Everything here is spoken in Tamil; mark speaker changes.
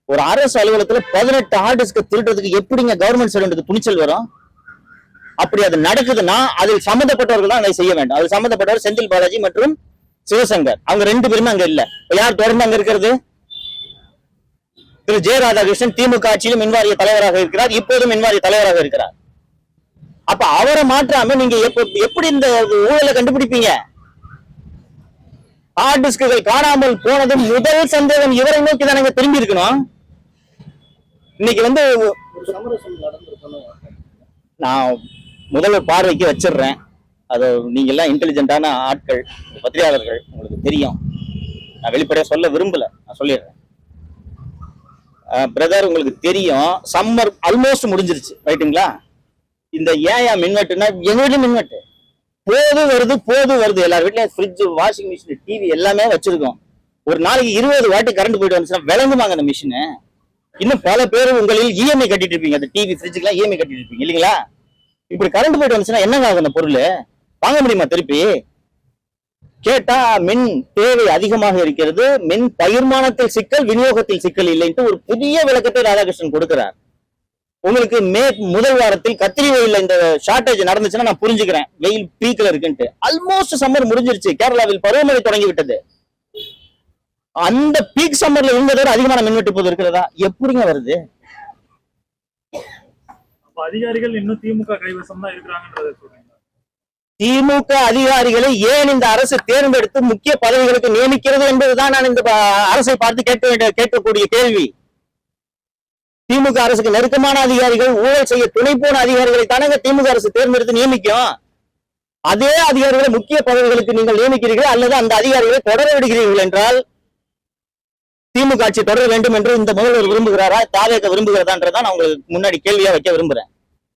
Speaker 1: ஒரு அரசு அலுவலகத்துல 18 ஹார்ட் டிஸ்க் திருடுறதுக்கு எப்படிங்க கவர்மெண்ட் சர்வெண்ட்டுக்கு துணிச்சல் வரும்? அப்படி அது நடக்குதுன்னா அதில் சம்பந்தப்பட்டவர்கள் தான் அதை செய்ய வேண்டும். அது சம்பந்தப்பட்டவர் செந்தில் பாலாஜி மற்றும் சிவசங்கர், அவங்க 2 பேருமே அங்க இல்ல. யார் தொடர்ந்து அங்க இருக்கிறது? திரு ஜெய ராதாகிருஷ்ணன் திமுக ஆட்சியிலும் மின்வாரிய தலைவராக இருக்கிறார், இப்போதும் மின்வாரிய தலைவராக இருக்கிறார். அப்ப அவரை மாற்றாம நீங்க எப்படி இந்த ஊழலை கண்டுபிடிப்பீங்க? ஹார்ட் டிஸ்குகள் காணாமல் போனது முதல் சந்தேகம் இவரை நோக்கி தானே திரும்பி இருக்கணும். இன்னைக்கு நான் முதல்வர் பார்வைக்கு வச்சிடுறேன். அது நீங்க எல்லாம் இன்டெலிஜென்டான ஆட்கள், பத்திரிகையாளர்கள், உங்களுக்கு தெரியும். நான் வெளிப்படையா சொல்ல விரும்பல, நான் சொல்லிடுறேன். பிரதர், உங்களுக்கு தெரியும், சம்மர் ஆல்மோஸ்ட் முடிஞ்சிருச்சு, ரைட்டுங்களா? இந்த ஏன் மின்வெட்டுனா எங்க வீட்லயும் மின்வெட்டு போது வருது. எல்லார் வீட்லயும் ஃப்ரிட்ஜ், வாஷிங் மிஷின், டிவி எல்லாமே வச்சிருக்கோம். ஒரு நாளைக்கு 20 வாட்டி கரண்ட் போயிட்டு வந்துச்சுன்னா விளங்குமாங்க அந்த மிஷின்? இன்னும் பல பேர் உங்களில் இஎம்ஐ கட்டிட்டு இருப்பீங்க, அந்த டிவி ஃப்ரிட்ஜுக்கெல்லாம் இஎம்ஐ கட்டிட்டு இருப்பீங்க இல்லைங்களா? இப்படி கரண்ட் போயிட்டு வந்துச்சுன்னா என்னங்க ஆகும்? அந்த பொருள் வாங்க முடியுமா திருப்பி? கேட்டா மின் தேவை அதிகமாக இருக்கிறது, மின் பகிர்மானத்தில் சிக்கல், விநியோகத்தில் சிக்கல் இல்லைன்ட்டு ஒரு புதிய விளக்கத்தை ராதாகிருஷ்ணன் கொடுக்கிறார். உங்களுக்கு முதல் வாரத்தில் கத்திரி வெயில்ல இந்த ஷார்டேஜ் நடந்துச்சுன்னா நான் புரிஞ்சுக்கிறேன், வெயில் பீக்ல இருக்குன்ட்டு. ஆல்மோஸ்ட் சம்மர் முடிஞ்சிருச்சு, கேரளாவில் பருவமழை தொடங்கி விட்டது. அந்த பீக் சம்மர்ல இருந்ததோட அதிகமான மின்வெட்டு போது இருக்கிறதா? எப்படிங்க வருது?
Speaker 2: அதிகாரிகள் இன்னும் திமுக கைவசம் தான் இருக்கிறாங்கன்றத சொல்றீங்க.
Speaker 1: திமுக அதிகாரிகளை ஏன் இந்த அரசு தேர்ந்தெடுத்து முக்கிய பதவிகளுக்கு நியமிக்கிறது என்பதுதான் நான் இந்த அரசை பார்த்து கேட்கக்கூடிய கேள்வி. திமுக அரசுக்கு நெருக்கமான அதிகாரிகள், ஊழல் செய்ய துணை போன அதிகாரிகளை தானே திமுக அரசு தேர்ந்தெடுத்து நியமிக்கும். அதே அதிகாரிகளை முக்கிய பதவிகளுக்கு நீங்கள் நியமிக்கிறீர்கள் அல்லது அந்த அதிகாரிகளை தொடர விடுகிறீர்கள் என்றால் திமுக ஆட்சி தொடர வேண்டும் என்று இந்த முதல்வர் விரும்புகிறாரா, தாவேக விரும்புகிறதான்றதான் நான் உங்களுக்கு முன்னாடி கேள்வியா வைக்க விரும்புறேன்.